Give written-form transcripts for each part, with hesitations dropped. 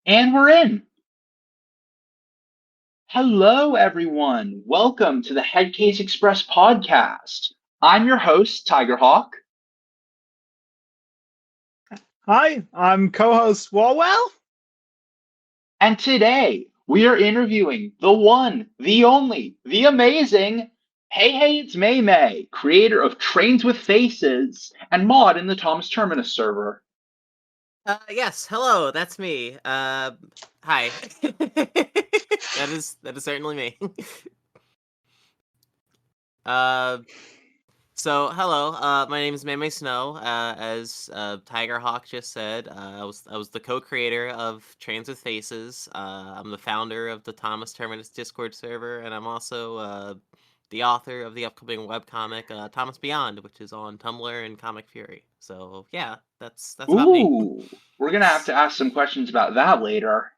And we're in. Hello, everyone. Welcome to the Headcase Express podcast. I'm your host, Tigerhawk. Hi, I'm co-host Walwell. And today we are interviewing the one, the only, the amazing HeyHeyItsMayMay, creator of Trains with Faces and mod in the Thomas Terminus server. Yes, hello, that's me. Hi. That is certainly me. uh, hello. My name is Maymay Snow. As Tiger Hawk just said, I was the co-creator of Trains with Faces. I'm the founder of the Thomas Terminus Discord server, and I'm also the author of the upcoming webcomic Thomas Beyond, which is on Tumblr and Comic Fury. So yeah, that's about me. Ooh, we're going to have to ask some questions about that later.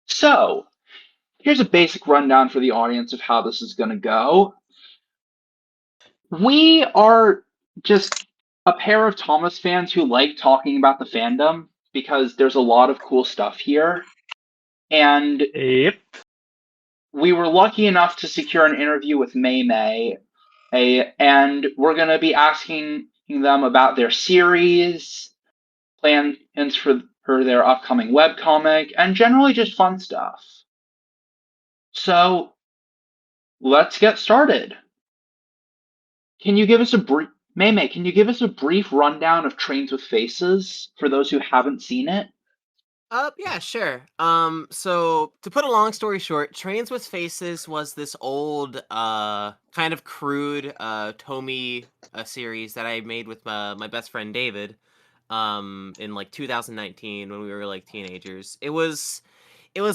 So, here's a basic rundown for the audience of how this is going to go. We are just a pair of Thomas fans who like talking about the fandom because there's a lot of cool stuff here. And Yep. we were lucky enough to secure an interview with Maymay, and we're going to be asking them about their series, plans for their upcoming webcomic, and generally just fun stuff. So, let's get started. Can you give us a brief Maymay, can you give us a brief rundown of Trains with Faces for those who haven't seen it? Yeah, sure. So to put a long story short, Trains with Faces was this old, kind of crude, Tomy series that I made with my best friend David, in like 2019 when we were like teenagers. It was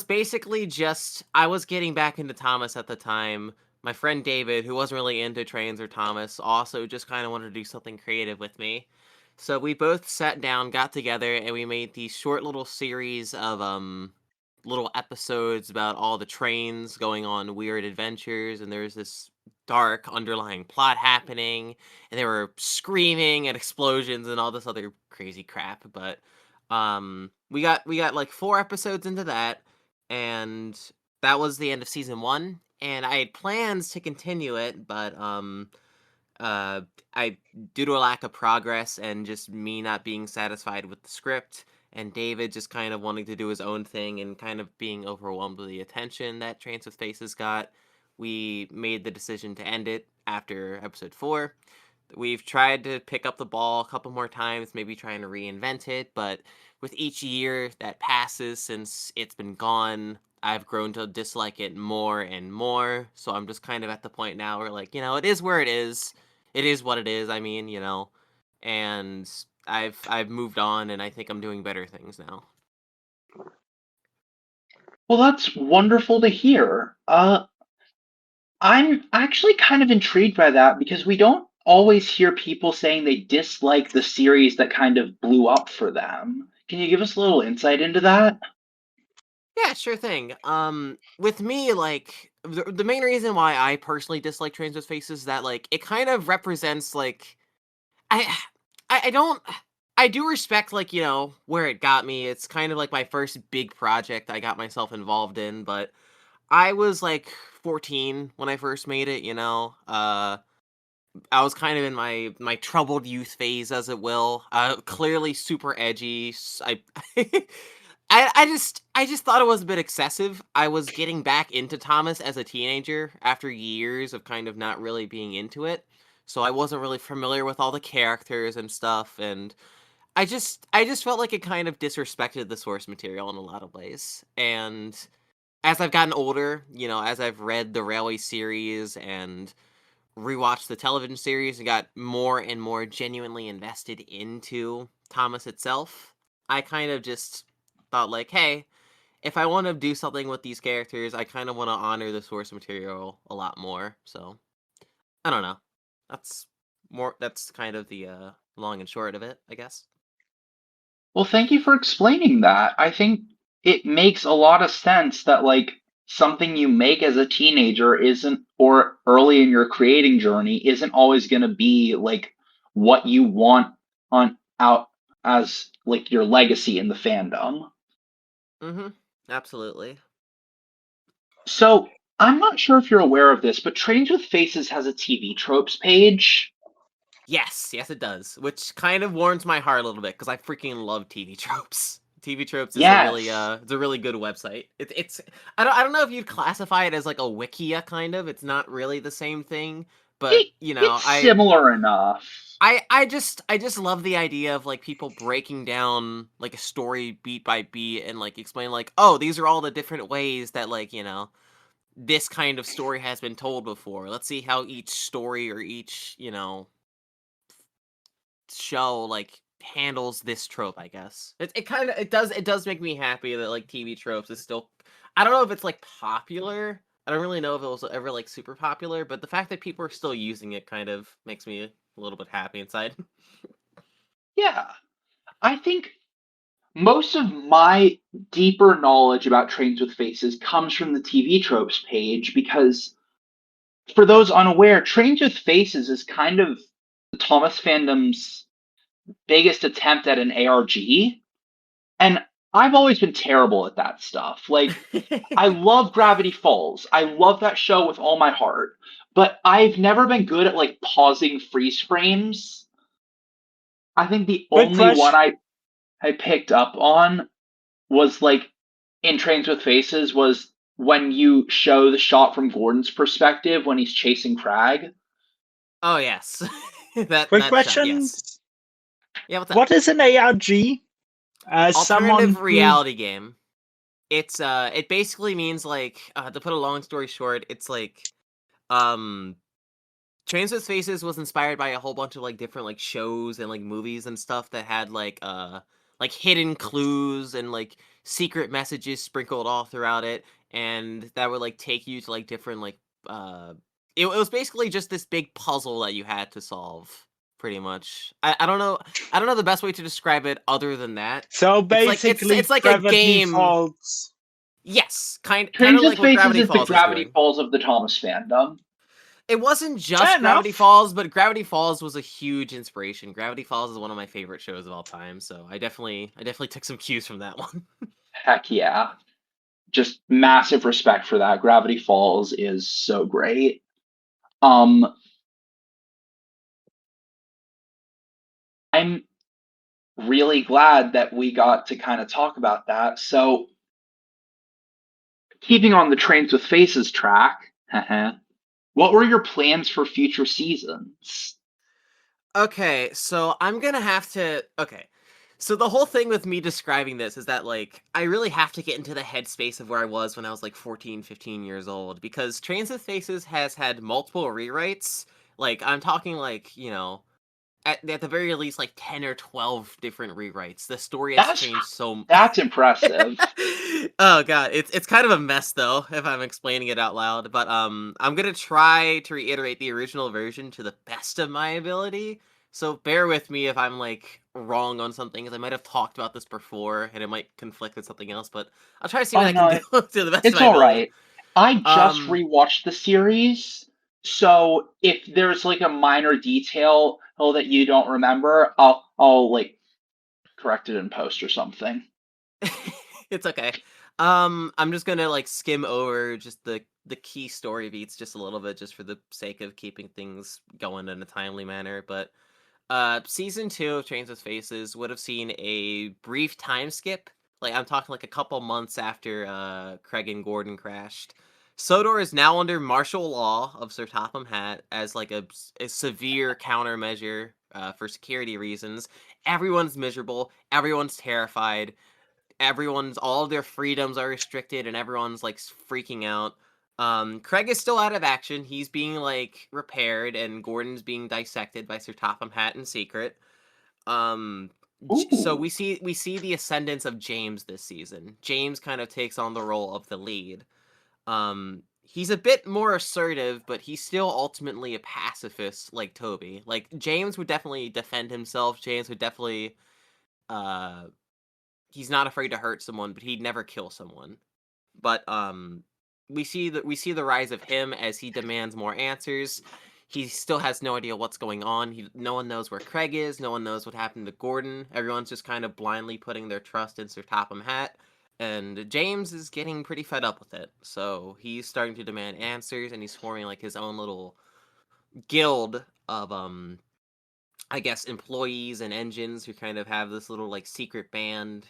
basically just I was getting back into Thomas at the time. My friend David, who wasn't really into trains or Thomas, also just kind of wanted to do something creative with me. So we both sat down, got together, and we made these short little series of little episodes about all the trains going on weird adventures, and there's this dark underlying plot happening, and they were screaming and explosions and all this other crazy crap. But we got like 4 episodes into that, and that was the end of season 1. And I had plans to continue it, but uh, I due to a lack of progress and just me not being satisfied with the script, and David just kind of wanting to do his own thing and kind of being overwhelmed with the attention that Trains with Faces got, we made the decision to end it after episode 4. We've tried to pick up the ball a couple more times, maybe trying to reinvent it, but with each year that passes since it's been gone, I've grown to dislike it more and more. So I'm just kind of at the point now where, like, it is where it is. It is what it is. I mean, and I've moved on, and I think I'm doing better things now. Well, that's wonderful to hear. I'm actually kind of intrigued by that because we don't always hear people saying they dislike the series that kind of blew up for them. Can you give us a little insight into that? Yeah, sure thing. With me, like the main reason why I personally dislike Trains with Faces is that like it kind of represents like I I don't I do respect like, where it got me. It's kind of like my first big project I got myself involved in, but I was like 14 when I first made it, I was kind of in my troubled youth phase, as it will. Clearly super edgy. I just thought it was a bit excessive. I was getting back into Thomas as a teenager after years of kind of not really being into it. So I wasn't really familiar with all the characters and stuff, and I just felt like it kind of disrespected the source material in a lot of ways. And as I've gotten older, as I've read the Railway series and rewatched the television series and got more and more genuinely invested into Thomas itself, I kind of just thought like, hey, if I want to do something with these characters, I kind of want to honor the source material a lot more. So, I don't know. That's that's kind of the long and short of it, I guess. Well, thank you for explaining that. I think it makes a lot of sense that, like, something you make as a teenager isn't, or early in your creating journey, isn't always going to be like what you want on out as like your legacy in the fandom. Mm-hmm. Absolutely. So I'm not sure if you're aware of this, but Trains with Faces has a TV tropes page. Yes, yes, it does. Which kind of warms my heart a little bit because I freaking love TV tropes. TV tropes is Yes. it's a really good website. It's I don't know if you'd classify it as like a wikia kind of. It's not really the same thing, but It, it's similar enough. I just love the idea of like people breaking down like a story beat by beat and like explain like, oh, these are all the different ways that like, this kind of story has been told before. Let's see how each story or each, show like handles this trope, I guess. It does make me happy that like TV tropes is still, I don't know if it's like popular. I don't really know if it was ever like super popular, but the fact that people are still using it kind of makes me a little bit happy inside. Yeah. I think most of my deeper knowledge about Trains with Faces comes from the TV tropes page because, for those unaware, Trains with Faces is kind of the Thomas fandom's biggest attempt at an ARG. And I've always been terrible at that stuff. Like, I love Gravity Falls. I love that show with all my heart. But I've never been good at like pausing freeze frames. I think the Quick only one question. I picked up on was like in Trains with Faces was when you show the shot from Gordon's perspective when he's chasing Crag. Oh yes. Quick That shot, question. yes. Yeah, what's up? What is an ARG? As someone Alternative who reality game. It's it basically means like to put a long story short, it's like um Trains with Faces was inspired by a whole bunch of like different like shows and like movies and stuff that had like hidden clues and like secret messages sprinkled all throughout it, and that would like take you to like different like it was basically just this big puzzle that you had to solve pretty much. I don't know the best way to describe it other than that. so It's basically like a Gravity game. Falls. Yes, kind Trains of with like what Faces Gravity is the Falls is Gravity doing. Falls of the Thomas fandom. It wasn't Fair just Gravity enough. Falls, but Gravity Falls was a huge inspiration. Gravity Falls is one of my favorite shows of all time, so I definitely took some cues from that one. Heck yeah. Just massive respect for that. Gravity Falls is so great. Um, I'm really glad that we got to kind of talk about that. So, keeping on the Trains with Faces track, what were your plans for future seasons? Okay, so I'm gonna have to. Okay, so the whole thing with me describing this is that, like, I really have to get into the headspace of where I was when I was like 14, 15 years old, because Trains with Faces has had multiple rewrites. Like, I'm talking, like, at the very least, like 10 or 12 different rewrites. The story has That's changed so. that's impressive. Oh god, it's kind of a mess though if I'm explaining it out loud. But I'm gonna try to reiterate the original version to the best of my ability. So bear with me if I'm like wrong on something, because I might have talked about this before and it might conflict with something else. But I'll try to see what Oh I can do no, to the best of it's my all ability. right. I just Um, rewatched the series, so if there's like a minor detail that you don't remember, I'll like correct it in post or something. it's okay. I'm just gonna like skim over just the key story beats just a little bit, just for the sake of keeping things going in a timely manner. But season 2 of Trains with Faces would have seen a brief time skip. Like I'm talking like a couple months after Craig and Gordon crashed. Sodor is now under martial law of Sir Topham Hatt as like a severe countermeasure for security reasons. Everyone's miserable. Everyone's terrified. Everyone's all of their freedoms are restricted, and everyone's like freaking out. Craig is still out of action. He's being like repaired, and Gordon's being dissected by Sir Topham Hatt in secret. Um, so Ooh, we see the ascendance of James this season. James kind of takes on the role of the lead. He's a bit more assertive, but he's still ultimately a pacifist like Toby. Like James would definitely defend himself. James would definitely uh he's not afraid to hurt someone, but he'd never kill someone. But we see the rise of him as he demands more answers. he still has no idea what's going on. No one knows where Craig is. No one knows what happened to Gordon. Everyone's just kind of blindly putting their trust in Sir Topham Hatt. And James is getting pretty fed up with it. So he's starting to demand answers, and he's forming like his own little guild of I guess employees and engines who kind of have this little like secret band,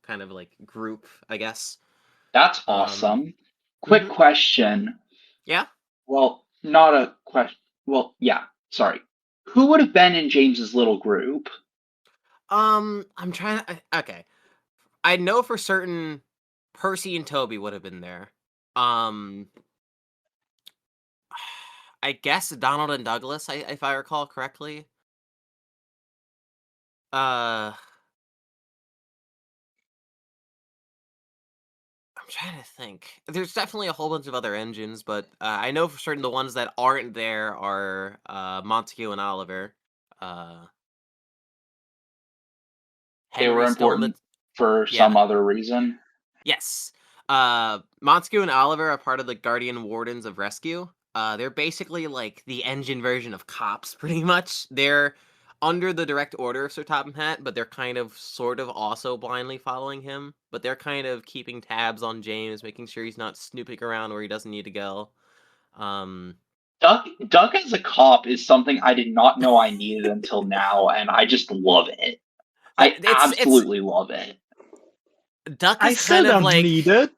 kind of like group, I guess. That's awesome. Quick mhm. question. Yeah. Well, not a question. Well, yeah. Sorry. Who would have been in James's little group? I'm trying to. Okay, I know for certain Percy and Toby would have been there. Um, I guess Donald and Douglas, if I recall correctly. Uh, I'm trying to think. There's definitely a whole bunch of other engines, but I know for certain the ones that aren't there are Montague and Oliver. Uh, They were Henry's still in the important for yeah. some other reason. Yes. Montague and Oliver are part of the Guardian Wardens of Rescue. They're basically like the engine version of cops, pretty much. They're under the direct order of Sir Topham Hatt, but they're kind of sort of also blindly following him. But they're kind of keeping tabs on James, making sure he's not snooping around where he doesn't need to go. Um, Duck as a cop is something I did not know I needed until now, and I just love it. yeah, I it's absolutely love it. Duck I is still kind of don't like need it.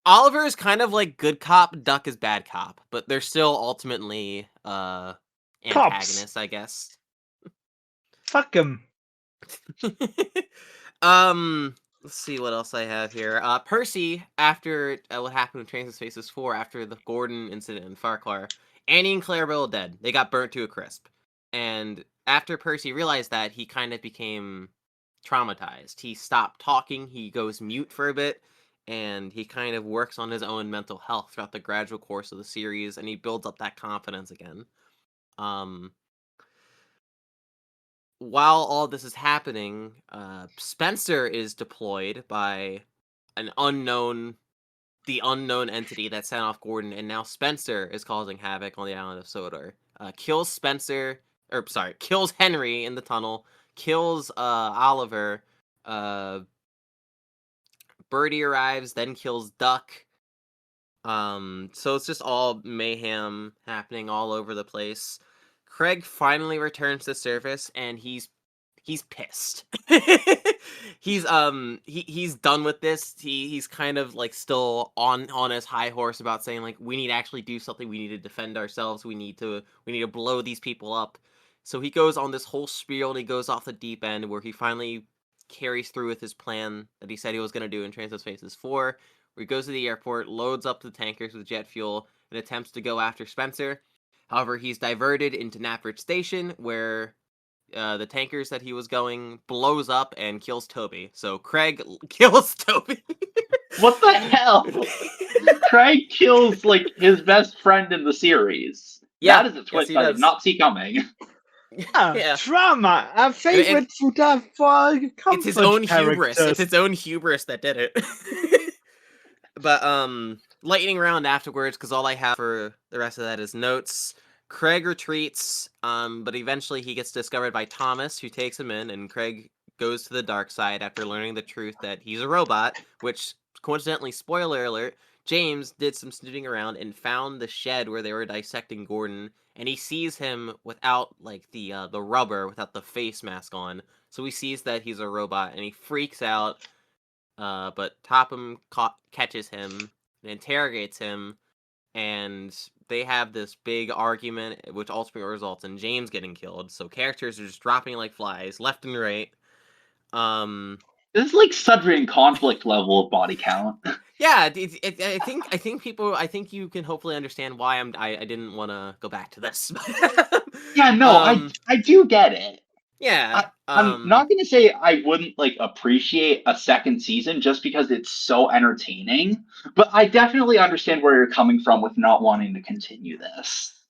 Oliver is kind of like good cop, Duck is bad cop, but they're still ultimately Cops. antagonists, I guess. Fuck him. Let's see what else I have here. Percy, after what happened with Trains Faces 4, after the Gordon incident in Farquhar, Annie and Clarabelle are dead. They got burnt to a crisp. And after Percy realized that, he kind of became traumatized. He stopped talking, he goes mute for a bit, and he kind of works on his own mental health throughout the gradual course of the series, and he builds up that confidence again. Um, while all this is happening, Spencer is deployed by an the unknown entity that sent off Gordon, and now Spencer is causing havoc on the island of Sodor. Kills Henry in the tunnel, kills Oliver. Uh, Birdie arrives, then kills Duck. So it's just all mayhem happening all over the place. Craig finally returns to the surface, and he's pissed. He's done with this. He's kind of like still on his high horse about saying like we need to actually do something. We need to defend ourselves. We need to blow these people up. So he goes on this whole spiel, and he goes off the deep end where he finally carries through with his plan that he said he was going to do in Transit Spaces 4, where he goes to the airport, loads up the tankers with jet fuel, and attempts to go after Spencer. However, he's diverted into Napford Station, where the tankers that he was going blows up and kills Toby. So Craig kills Toby. What the hell? Craig kills like his best friend in the series. Yeah, That is a yes, twist he I does. did not see coming. Yeah. Drama. Our favorite footer for comfort it's his own characters. hubris. It's his own hubris that did it. But lightning round afterwards, because all I have for the rest of that is notes. Craig retreats, but eventually he gets discovered by Thomas, who takes him in, and Craig goes to the dark side after learning the truth that he's a robot, which, coincidentally, spoiler alert, James did some snooting around and found the shed where they were dissecting Gordon, and he sees him without, like, the rubber, without the face mask on, so he sees that he's a robot, and he freaks out, but Topham catches him and interrogates him, and they have this big argument, which ultimately results in James getting killed. So characters are just dropping like flies, left and right. This is like Sudden conflict level of body count. Yeah, I think you can hopefully understand why I didn't want to go back to this. Yeah, no, I do get it. Yeah. I'm not gonna say I wouldn't like appreciate a second season just because it's so entertaining, but I definitely understand where you're coming from with not wanting to continue this.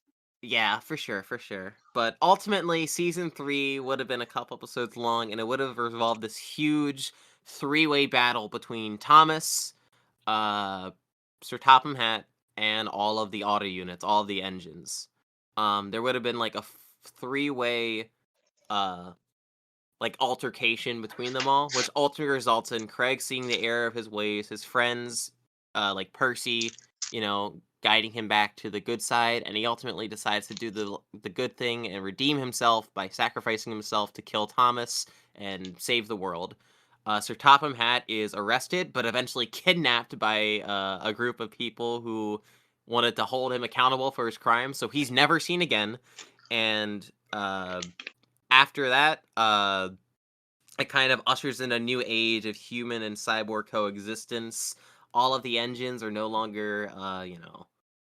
Yeah, for sure, for sure. But ultimately, season 3 would have been a couple episodes long, and it would have resolved this huge three-way battle between Thomas, uh, Sir Topham Hatt, and all of the auto units, all of the engines. there would have been like a three-way like altercation between them all, which ultimately results in Craig seeing the error of his ways, his friends, like Percy, guiding him back to the good side, and he ultimately decides to do the good thing and redeem himself by sacrificing himself to kill Thomas and save the world. Sir Topham Hatt is arrested, but eventually kidnapped by a group of people who wanted to hold him accountable for his crimes, so he's never seen again. And after that, it kind of ushers in a new age of human and cyborg coexistence. All of the engines are no longer,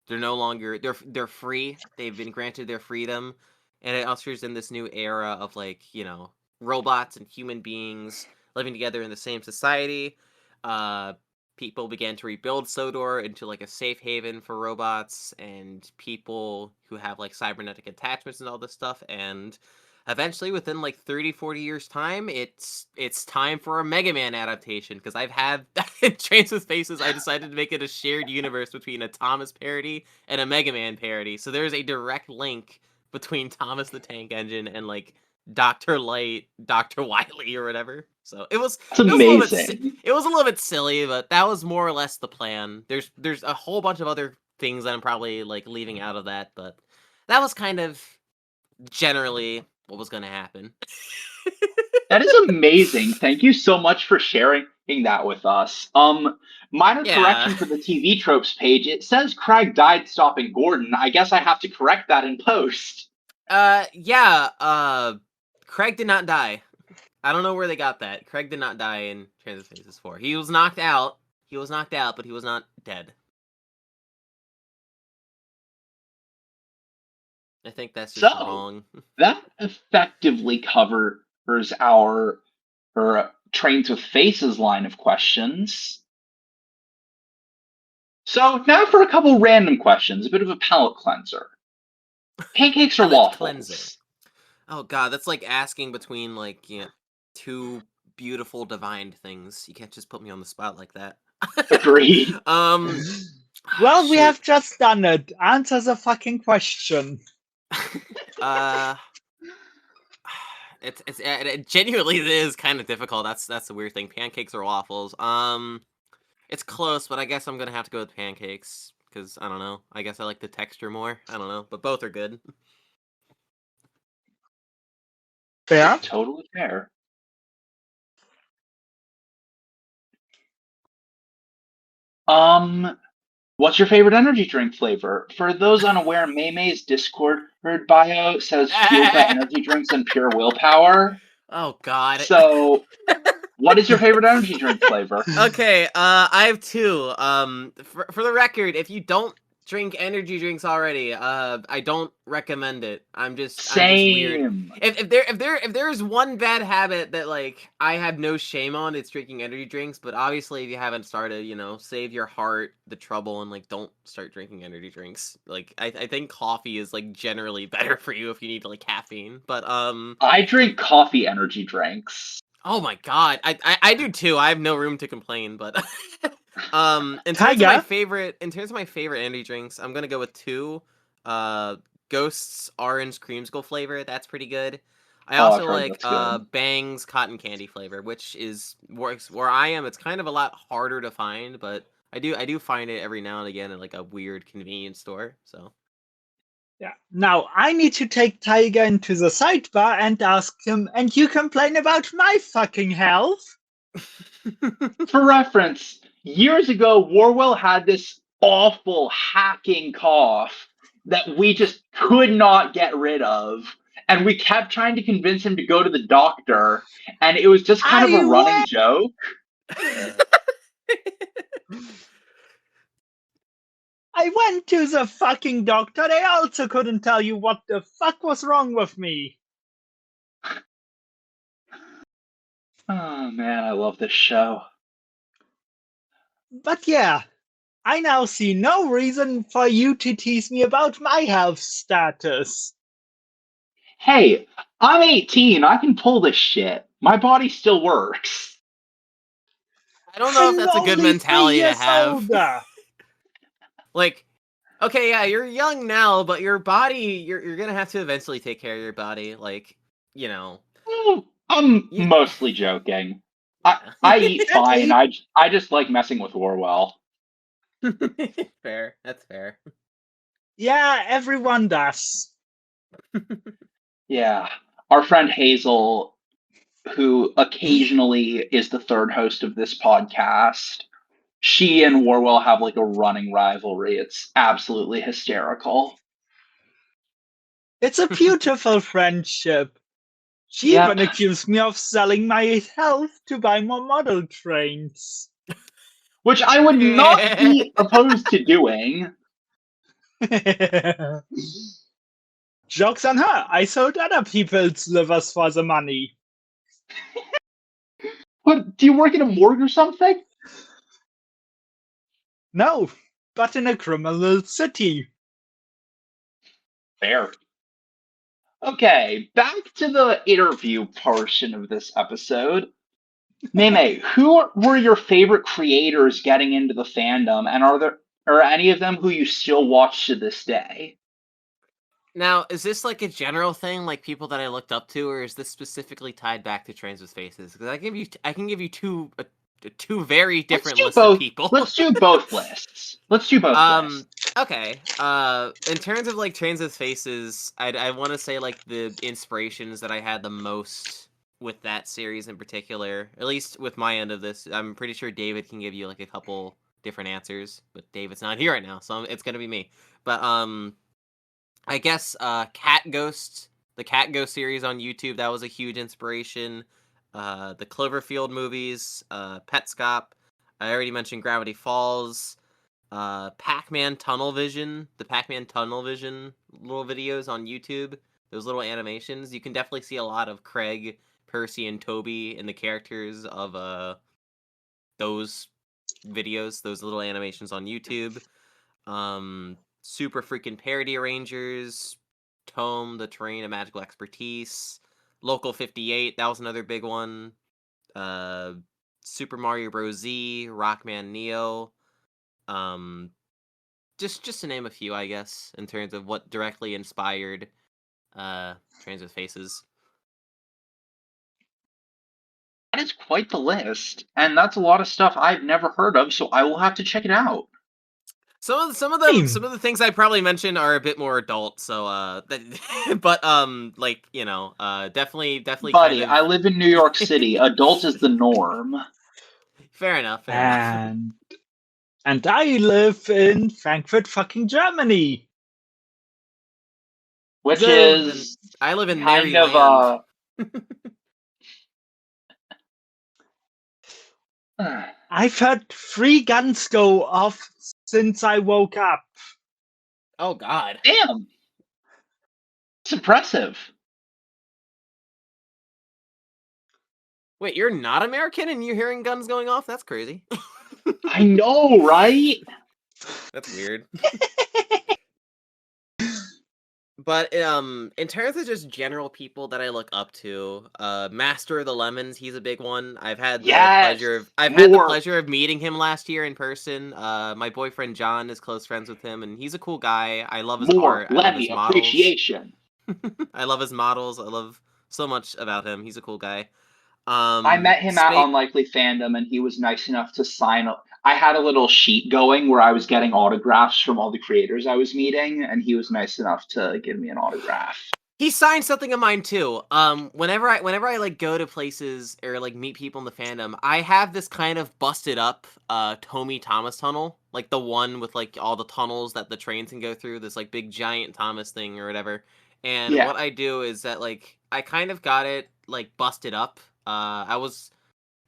they're free. They've been granted their freedom, and it ushers in this new era of robots and human beings living together in the same society. People began to rebuild Sodor into like a safe haven for robots and people who have like cybernetic attachments and all this stuff. And eventually, within like 30-40 years time, it's time for a Mega Man adaptation, because I've had in Trains with Faces, I decided to make it a shared universe between a Thomas parody and a Mega Man parody. So there's a direct link between Thomas the Tank Engine and like Dr. Light, Dr. Wily, or whatever. So It's amazing. It was a little bit silly, but that was more or less the plan. There's a whole bunch of other things that I'm probably like leaving out of that, but that was kind of generally what was going to happen. That is amazing. Thank you so much for sharing that with us. Minor correction for the TV tropes page. It says Craig died stopping Gordon. I guess I have to correct that in post. Craig did not die. I don't know where they got that. Craig did not die in Trains with Faces 4. He was knocked out. But he was not dead. I think that's just wrong. That effectively covers our Trains with Faces line of questions. So now for a couple random questions, a bit of a palate cleanser. Pancakes or waffles? Cleanser. Oh god, that's like asking between two beautiful divine things. You can't just put me on the spot like that. Agreed. Well, we have just done it. Answer the fucking question. It genuinely is kind of difficult. That's the weird thing. Pancakes or waffles? It's close, but I guess I'm gonna have to go with pancakes because I don't know. I guess I like the texture more. I don't know, but both are good. Fair. Totally fair. What's your favorite energy drink flavor? For those unaware, Maymay's Discord bio says fueled by energy drinks and pure willpower. Oh god. So, what is your favorite energy drink flavor? Okay, I have two. For the record, if you don't drink energy drinks already, I don't recommend it. I'm just weird. If there's one bad habit that like I have no shame on, it's drinking energy drinks. But obviously, if you haven't started, save your heart the trouble and like don't start drinking energy drinks. Like I think coffee is like generally better for you if you need like caffeine. But I drink coffee energy drinks. Oh my god, I do too. I have no room to complain, but in terms of my favorite energy drinks, I'm gonna go with two. Ghost's orange creamsicle flavor, that's pretty good. I also like Bang's cotton candy flavor, which works where I am. It's kind of a lot harder to find, but I do find it every now and again in like a weird convenience store. So yeah. Now I need to take Tiger into the sidebar and ask him, and you complain about my fucking health? For reference, years ago, Warwell had this awful hacking cough that we just could not get rid of. And we kept trying to convince him to go to the doctor, and it was just kind of a running joke. I went to the fucking doctor. They also couldn't tell you what the fuck was wrong with me. Oh man, I love this show. But yeah, I now see no reason for you to tease me about my health status. Hey, I'm 18. I can pull this shit. My body still works. I don't know if that's a good mentality to have. Like, Okay, yeah, you're young now, but your body, you're gonna have to eventually take care of your body. Like, you know, I'm you. mostly joking. I eat At fine. least, I just like messing with Orwell. Fair. That's fair. yeah, everyone does. Yeah. Our friend Hazel, who occasionally is the third host of this podcast, she and Orwell have like a running rivalry. It's absolutely hysterical. It's a beautiful friendship. She Yep. even accused me of selling my health to buy more model trains. Which I would not be opposed to doing. Joke's on her. I sold other people's livers for the money. What, do you work in a morgue or something? No, but in a criminal city. Fair. Okay, back to the interview portion of this episode. Maymay, who were your favorite creators getting into the fandom, and are any of them who you still watch to this day? Now, is this like a general thing, like people that I looked up to, or is this specifically tied back to Trains with Faces? Because I can give you two very Let's different do lists of both. people. Let's do both lists. Let's do both lists. Okay. In terms of like Trains with Faces, I want to say like the inspirations that I had the most with that series in particular, at least with my end of this. I'm pretty sure David can give you like a couple different answers, but David's not here right now, so it's gonna be me. But I guess Cat Ghost, the Cat Ghost series on YouTube, that was a huge inspiration. The Cloverfield movies, Petscop. I already mentioned Gravity Falls. Pac-Man Tunnel Vision, the Pac-Man Tunnel Vision little videos on YouTube. Those little animations, you can definitely see a lot of Craig, Percy, and Toby in the characters of those videos, those little animations on YouTube. Super freaking Parody Rangers, Tome, The Terrain of Magical Expertise, Local 58, that was another big one. Uh, Super Mario Bros. Z, Rockman Neo. Um, just to name a few, I guess, in terms of what directly inspired Trains with Faces. That is quite the list, and that's a lot of stuff I've never heard of, so I will have to check it out. Some of the things I probably mentioned are a bit more adult, so but like, you know, definitely kind Buddy, of I live in New York City. Adult is the norm. fair enough, fair enough. And I live in Frankfurt, fucking Germany. Which The is I live in kind of Maryland. I've heard 3 guns go off since I woke up. Oh God. damn. It's impressive. Wait, you're not American and you're hearing guns going off? That's crazy. I know, right? That's weird. But in terms of just general people that I look up to, Master of the Lemons, he's a big one. Yes. I've had the More. pleasure of meeting him last year in person. My boyfriend John is close friends with him, and he's a cool guy. I love his More. art. I love his Levy. models. Appreciation. I love his models. I love so much about him. He's a cool guy. I met him at Unlikely Fandom, and he was nice enough to sign up. I had a little sheet going where I was getting autographs from all the creators I was meeting, and he was nice enough to give me an autograph. He signed something of mine too. Whenever I like go to places or like meet people in the fandom, I have this kind of busted up Tommy Thomas tunnel, like the one with like all the tunnels that the trains can go through, this like big giant Thomas thing or whatever. And Yeah. what I do is that like I kind of got it like busted up.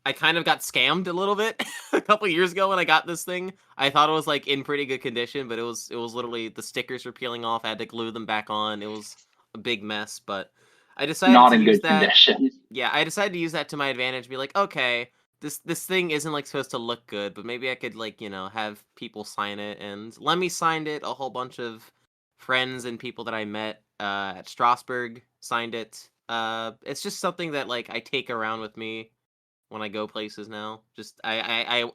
I kind of got scammed a little bit a couple years ago when I got this thing. I thought it was like in pretty good condition, but it was literally the stickers were peeling off. I had to glue them back on. It was a big mess, but I decided Not to in use good that. condition. Yeah, I decided to use that to my advantage. Be like, okay, this thing isn't like supposed to look good, but maybe I could like, you know, have people sign it. And Lemmy signed it. A whole bunch of friends and people that I met at Strasbourg signed it. It's just something that like I take around with me when I go places now. Just I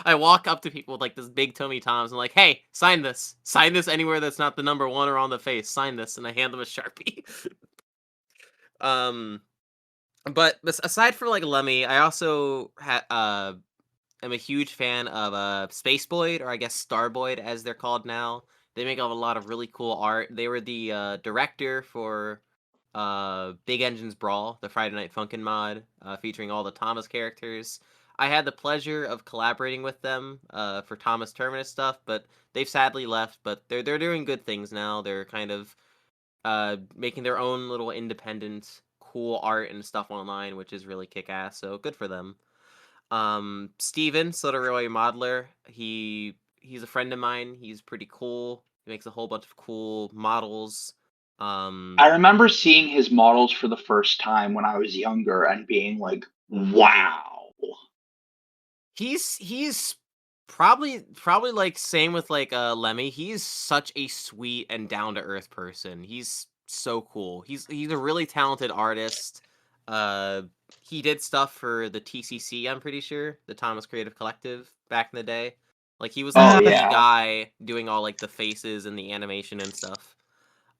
walk up to people with like this big Tommy Thomas and like, hey, sign this anywhere that's not the number 1 or on the face. Sign this, and I hand them a Sharpie. But aside from like Lemmy, I also am a huge fan of Space Boyd, or I guess Star Boyd as they're called now. They make a lot of really cool art. They were the director for Big Engines Brawl, the Friday Night Funkin' mod, featuring all the Thomas characters. I had the pleasure of collaborating with them for Thomas Terminus stuff, but they've sadly left. But they're doing good things now. They're kind of making their own little independent, cool art and stuff online, which is really kick-ass. So good for them. Steven Soderoy Modeler, he's a friend of mine. He's pretty cool. He makes a whole bunch of cool models. I remember seeing his models for the first time when I was younger and being like, wow. He's probably like same with like Lemmy. He's such a sweet and down to earth person. He's so cool. He's a really talented artist. He did stuff for the TCC, I'm pretty sure, the Thomas Creative Collective back in the day. Like he was like the guy doing all like the faces and the animation and stuff.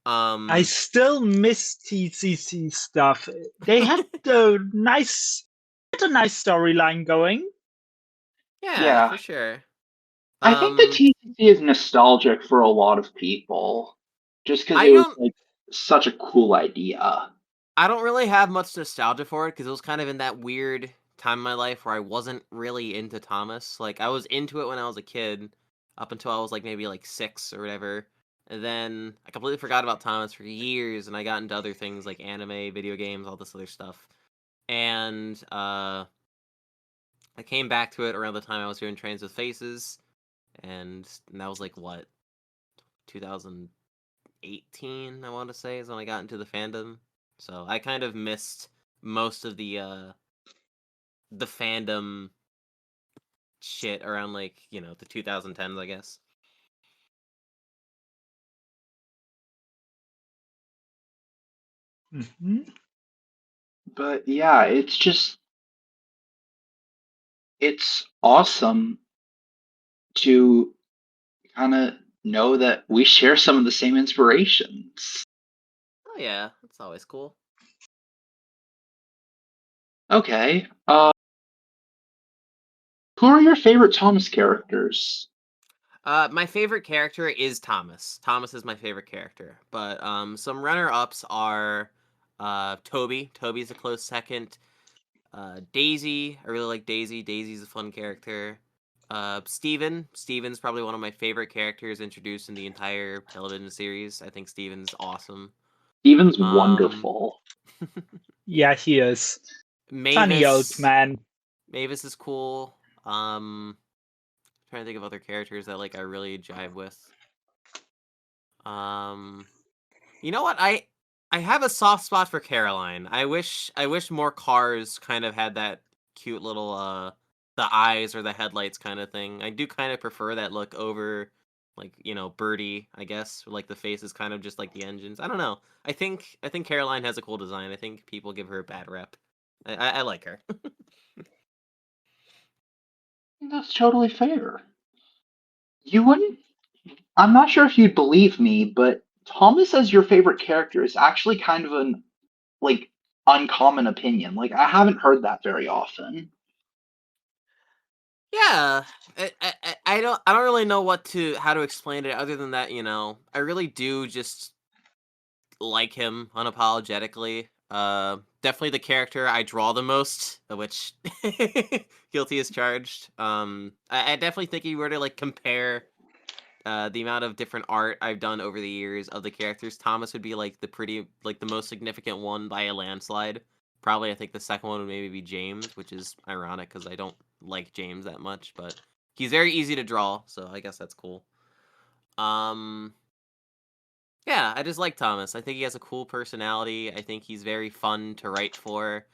I still miss TCC stuff. They had a nice storyline going. Yeah, for sure. I think the TCC is nostalgic for a lot of people, just because it was like such a cool idea. I don't really have much nostalgia for it because it was kind of in that weird time in my life where I wasn't really into Thomas. Like I was into it when I was a kid, up until I was like maybe like 6 or whatever. And then I completely forgot about Thomas for years, and I got into other things like anime, video games, all this other stuff. And I came back to it around the time I was doing Trains with Faces, and that was like what, 2018, I want to say, is when I got into the fandom. So I kind of missed most of the fandom shit around like, the 2010s, I guess. Mm-hmm. But yeah, it's awesome to kind of know that we share some of the same inspirations. Oh yeah, that's always cool. Okay. Who are your favorite Thomas characters? My favorite character is Thomas. Thomas is my favorite character. But some runner-ups are Toby. Toby's a close second. Daisy. I really like Daisy. Daisy's a fun character. Steven's probably one of my favorite characters introduced in the entire television series. I think Steven's awesome. Steven's wonderful. Yeah, he is. Funny old man. Mavis is cool. Trying to think of other characters that like I really jive with. You know what? I have a soft spot for Caroline. I wish more cars kind of had that cute little the eyes or the headlights kind of thing. I do kind of prefer that look over like, Birdie, I guess. Like the face is kind of just like the engines. I don't know. I think Caroline has a cool design. I think people give her a bad rep. I like her. That's totally fair. You wouldn't. I'm not sure if you'd believe me, but Thomas as your favorite character is actually kind of an like uncommon opinion. Like I haven't heard that very often. Yeah, I don't really know how to explain it other than that, I really do just like him unapologetically. Definitely the character I draw the most, which guilty as charged. I definitely think if you were to like compare the amount of different art I've done over the years of the characters, Thomas would be like the most significant one by a landslide. Probably, I think the second one would maybe be James, which is ironic because I don't like James that much, but he's very easy to draw, so I guess that's cool. Yeah, I just like Thomas. I think he has a cool personality. I think he's very fun to write for.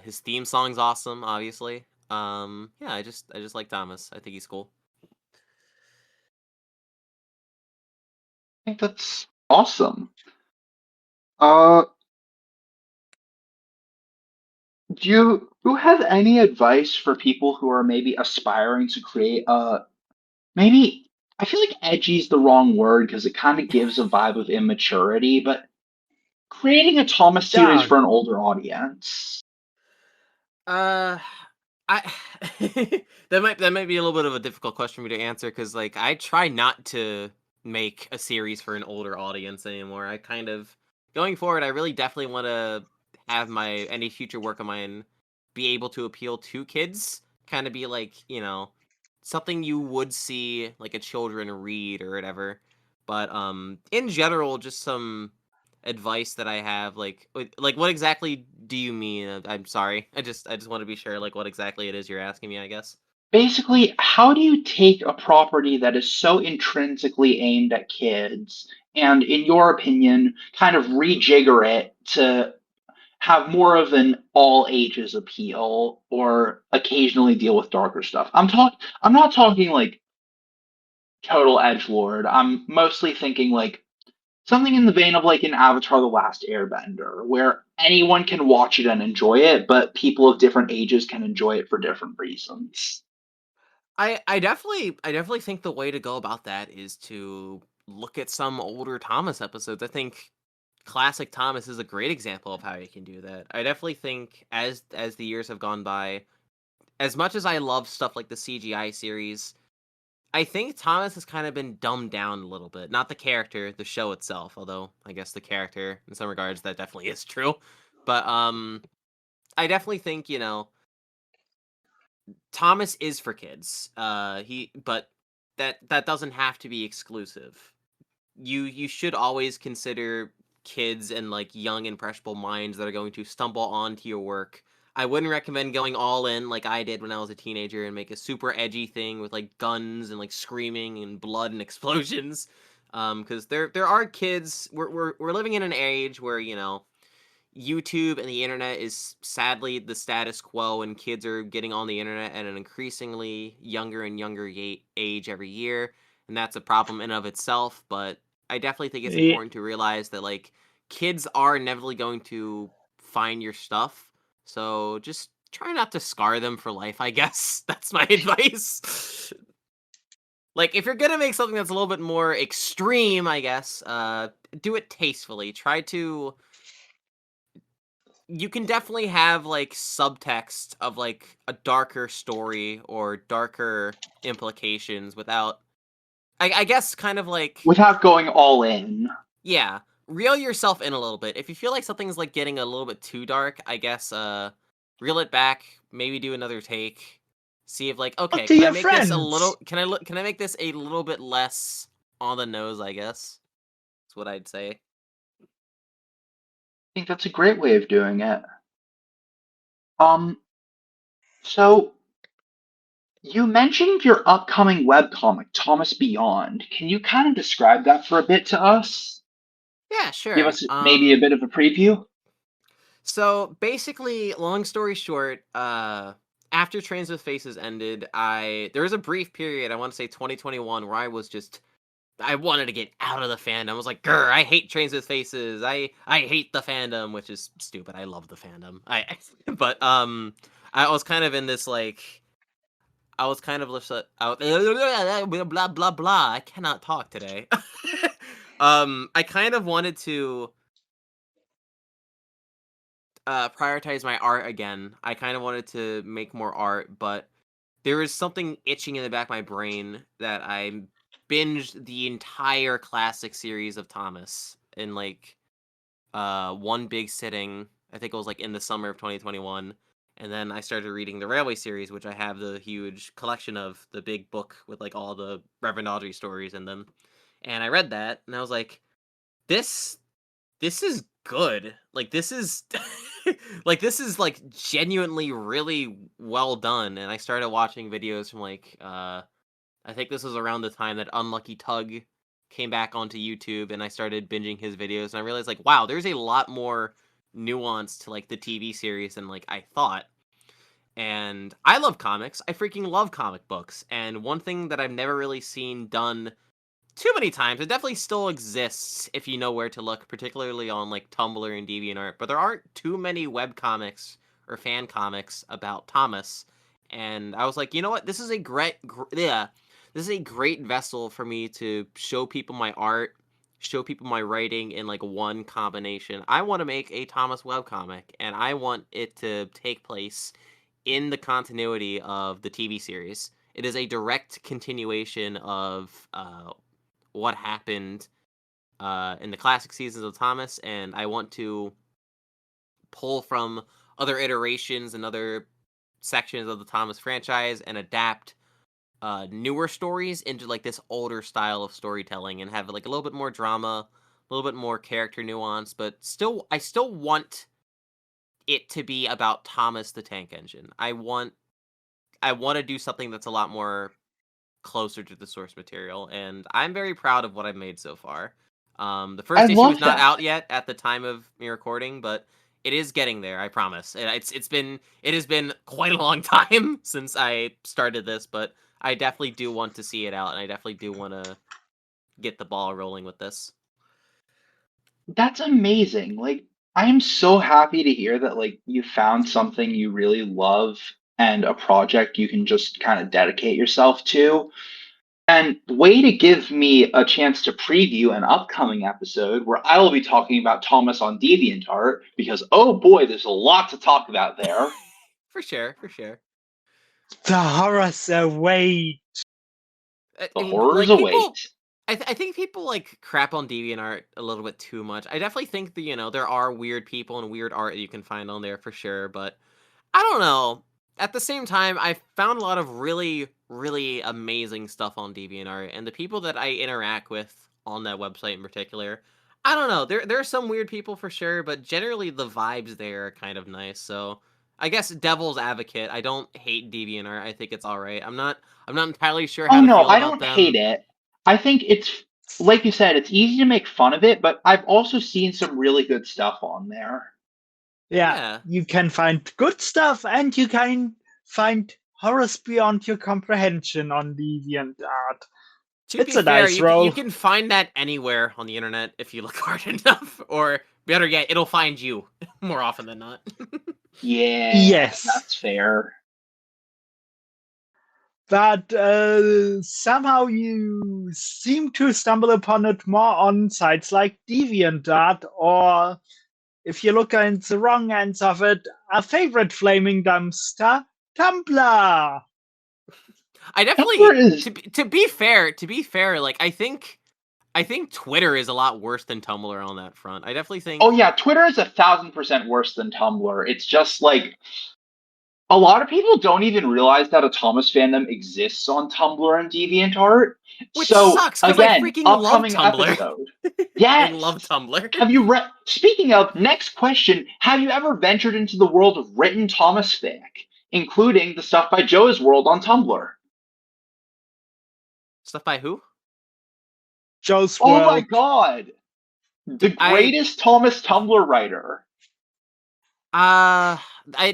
His theme song's awesome, obviously. Yeah, I just like Thomas. I think he's cool. I think that's awesome. Do you who have any advice for people who are maybe aspiring to create maybe I feel like edgy is the wrong word because it kind of gives a vibe of immaturity, but creating a Thomas series Yeah, for an older audience. Uh, I that might be a little bit of a difficult question for me to answer because like I try not to make a series for an older audience anymore. I kind of going forward, I really definitely want to have my any future work of mine be able to appeal to kids. Kind of be like something you would see like a children read or whatever. But in general, just some advice that I have, like what exactly do you mean? I'm sorry. I just want to be sure like what exactly it is you're asking me, I guess. Basically, how do you take a property that is so intrinsically aimed at kids and, in your opinion, kind of rejigger it to have more of an all ages appeal or occasionally deal with darker stuff? I'm not talking like total edge lord. I'm mostly thinking like something in the vein of like an Avatar The Last Airbender, where anyone can watch it and enjoy it, but people of different ages can enjoy it for different reasons. I definitely think the way to go about that is to look at some older Thomas episodes. I think classic Thomas is a great example of how you can do that. I definitely think as the years have gone by, as much as I love stuff like the CGI series, I think Thomas has kind of been dumbed down a little bit. Not the character, the show itself, although I guess the character in some regards that definitely is true. But I definitely think, Thomas is for kids. But that doesn't have to be exclusive. You should always consider kids and like young impressionable minds that are going to stumble onto your work. I wouldn't recommend going all in like I did when I was a teenager and make a super edgy thing with like guns and like screaming and blood and explosions. Because there are kids. We're living in an age where YouTube and the internet is sadly the status quo, and kids are getting on the internet at an increasingly younger and younger age every year, and that's a problem in of itself. But I definitely think it's Ye- important to realize that like kids are inevitably going to find your stuff, so just try not to scar them for life. I guess that's my advice. Like if you're gonna make something that's a little bit more extreme, I guess, do it tastefully. Try to You can definitely have like subtext of like a darker story or darker implications without I guess kind of like Without going all in. yeah, reel yourself in a little bit. If you feel like something's like getting a little bit too dark, I guess reel it back, maybe do another take. See if like Talk okay, to can I your make this a little friends. can I make this a little bit less on the nose, I guess. That's what I'd say. I think that's a great way of doing it. Um, so you mentioned your upcoming webcomic, Thomas Beyond. Can you kind of describe that for a bit to us? Yeah, Give sure. us maybe a bit of a preview? So basically, long story short, after Trains with Faces ended, there was a brief period, I want to say 2021, where I wanted to get out of the fandom. I was like, grr, I hate Trains with Faces. I hate the fandom, which is stupid. I love the fandom. But I was kind of in this like I was kind of out blah blah blah. I cannot talk today. I kind of wanted to prioritize my art again. I kind of wanted to make more art, but there was something itching in the back of my brain that I binged the entire classic series of Thomas in like one big sitting. I think it was like in the summer of 2021. And then I started reading the Railway series, which I have the huge collection of, the big book with like all the Reverend Audrey stories in them. And I read that and I was like, this this is good. Like this is like this is like genuinely really well done. And I started watching videos from like I think this was around the time that Unlucky Tug came back onto YouTube, and I started binging his videos and I realized like wow, there's a lot more nuance to like the TV series than like I thought. And I love comics. I freaking love comic books. And one thing that I've never really seen done too many times. It definitely still exists if you know where to look, particularly on like Tumblr and DeviantArt. But there aren't too many webcomics or fan comics about Thomas, and I was like, you know what, this is a great vessel for me to show people my art, show people my writing in like one combination. I want to make a Thomas webcomic, and I want it to take place in the continuity of the TV series. It is a direct continuation of what happened in the classic seasons of Thomas, and I want to pull from other iterations and other sections of the Thomas franchise and adapt newer stories into like this older style of storytelling and have like a little bit more drama, a little bit more character nuance, but I still want it to be about Thomas the Tank Engine. I want to do something that's a lot more closer to the source material, and I'm very proud of what I've made so far. The I first issue love is not that. out yet at the time of me recording, but it is getting there, I promise. It has been quite a long time since I started this, but I definitely do want to see it out, and I definitely do want to get the ball rolling with this. That's amazing. Like, I am so happy to hear that like you found something you really love and a project you can just kind of dedicate yourself to. And way to give me a chance to preview an upcoming episode where I will be talking about Thomas on DeviantArt because oh boy, there's a lot to talk about there. For sure, for sure. The horrors await. I The mean, horrors like people, await. I think people like crap on DeviantArt a little bit too much. I definitely think that there are weird people and weird art that you can find on there for sure, but I don't know. At the same time, I found a lot of really, really amazing stuff on DeviantArt, and the people that I interact with on that website in particular, I don't know. There are some weird people for sure, but generally the vibes there are kind of nice. So I guess devil's advocate. I don't hate DeviantArt. I think it's all right. I'm not entirely sure Oh how to no, feel I about don't hate them. it. I think it's like you said, it's easy to make fun of it, but I've also seen some really good stuff on there. Yeah, Yeah. you can find good stuff and you can find horrors beyond your comprehension on DeviantArt. To It's be a fair, nice you role. can find that anywhere on the internet if you look hard enough, or better yet, it'll find you more often than not. Yeah, Yes. that's fair. But somehow you seem to stumble upon it more on sites like DeviantArt, or if you look at the wrong ends of it, a favorite flaming dumpster, Tumblr. I Tumblr definitely is to be fair, like I think Twitter is a lot worse than Tumblr on that front. I definitely oh think yeah, Twitter is 1,000% worse than Tumblr. It's just like a lot of people don't even realize that a Thomas fandom exists on Tumblr and DeviantArt. which So sucks because I again, freaking love upcoming Tumblr. episode. I love Yes. Tumblr. Have you read? Speaking of, next question: have you ever ventured into the world of written Thomas fic, including the stuff by Joe's World on Tumblr? Stuff by who? Joe's Oh my World. god, the greatest Thomas Tumblr writer. I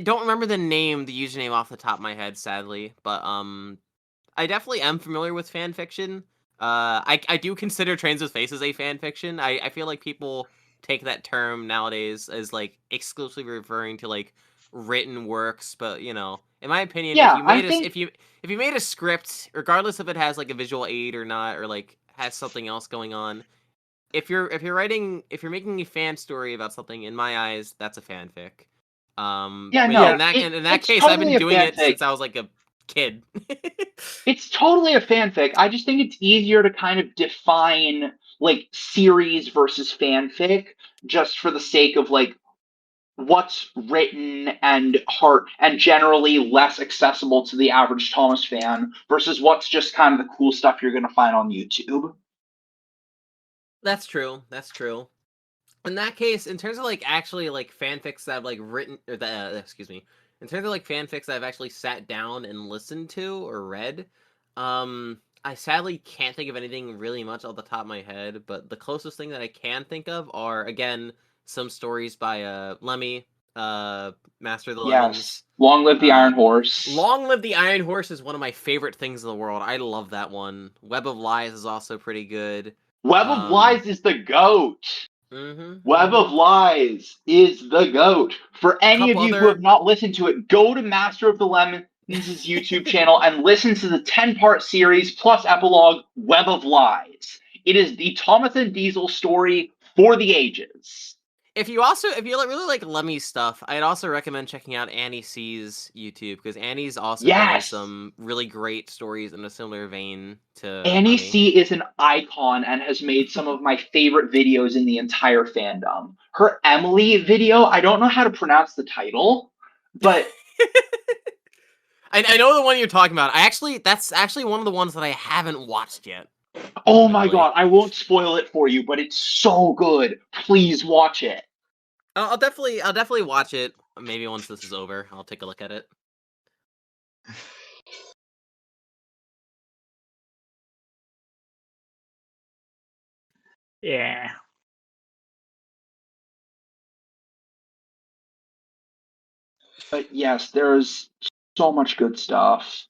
don't remember the username off the top of my head, sadly, but I definitely am familiar with fan fiction. I do consider Trains with Faces a fan fiction. I feel like people take that term nowadays as like exclusively referring to like written works, but in my opinion, Yeah, I think if you made a script, regardless if it has like a visual aid or not, or like has something else going on, if you're making a fan story about something, in my eyes, that's a fanfic. yeah, But no, in that it's case, I've been totally a doing it fanfic. since I was like a kid. It's totally a fanfic. I just think it's easier to kind of define like series versus fanfic just for the sake of like what's written and heart and generally less accessible to the average Thomas fan versus what's just kind of the cool stuff you're going to find on YouTube. That's true. That's true. In that case, in terms of like actually like fanfics that I've like written, or excuse me, in terms of like fanfics that I've actually sat down and listened to or read, I sadly can't think of anything really much off the top of my head. But the closest thing that I can think of are again some stories by Lemmy, Master of the Lemons. Yes. Long live the Iron Horse. Long Live the Iron Horse is one of my favorite things in the world. I love that one. Web of Lies is also pretty good. Web of Lies is the GOAT. Web of Lies is the GOAT. For any of you who have not listened to it, go to Master of the Lemons' YouTube channel and listen to the 10-part series plus epilogue, Web of Lies. It is the Thomathan Diesel story for the ages. If you really like Lemmy stuff, I'd also recommend checking out Annie C's YouTube, because Annie's also does some really great stories in a similar vein to Annie Lemmy. C is an icon and has made some of my favorite videos in the entire fandom. Her Emily video, I don't know how to pronounce the title, but I know the one you're talking about. That's actually one of the ones that I haven't watched yet. Oh my god, I won't spoil it for you, but it's so good. Please watch it. I'll definitely watch it. Maybe once this is over, I'll take a look at it. Yeah. But yes, there's so much good stuff.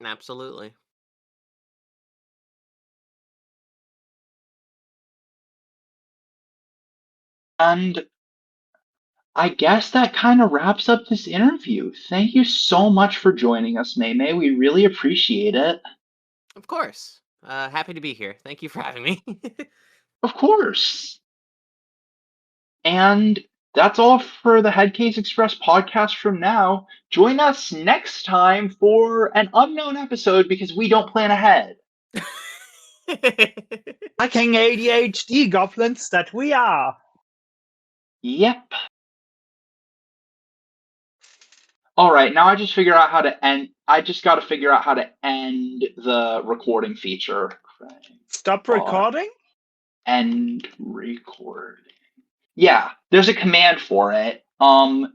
Absolutely. And I guess that kind of wraps up this interview. Thank you so much for joining us, Maymay. We really appreciate it. Of course. Happy to be here. Thank you for having me. Of course. And that's all for the Headcase Express podcast from now. Join us next time for an unknown episode because we don't plan ahead. Fucking ADHD goblins that we are. Yep. All right, now I just figure out how to end. I just got to figure out how to end the recording feature. Stop recording? End recording. Yeah, there's a command for it. Oh,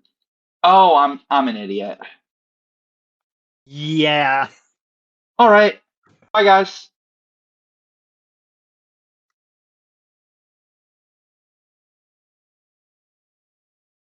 I'm an idiot. Yeah. All right. Bye, guys.